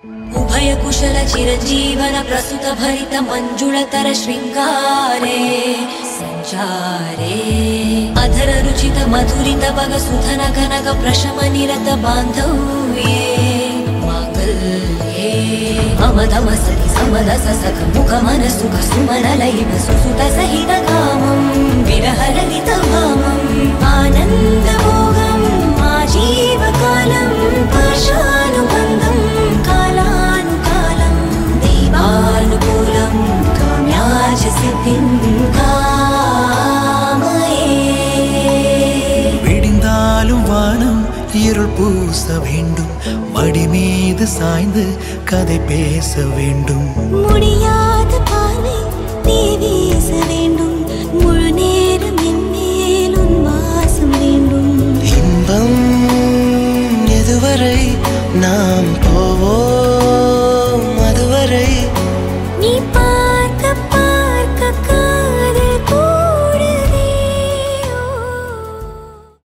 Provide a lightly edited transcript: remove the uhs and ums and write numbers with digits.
उभय कुशल चिरजीवन प्रसुत भरित मंजुलतर श्रृंगारे संचारे अधर रुचित मधुरित भग सुधन कनक प्रशम निरत बांधव्ये मांगल्ये अमदम सति समदस सख मुख मन सुख सुमन लयित सुसुत सहित कामं विरह ललित भामं आनंद मोगं आजीव कालं पाशानुबन्धं कालानुकालं देवानुकूलं काम्याच सिद्धिं कामये விடிந்தாலும் வானம் இருள் பூச வேண்டும் மடி மீது சாய்ந்து கதை பேச வேண்டும் முடியாத பார்வை நீ வீச வேண்டும் முழு நேரம் என் மேல் உன் வாசம் வேண்டும் இன்பம் எதுவரை நாம் போவோம்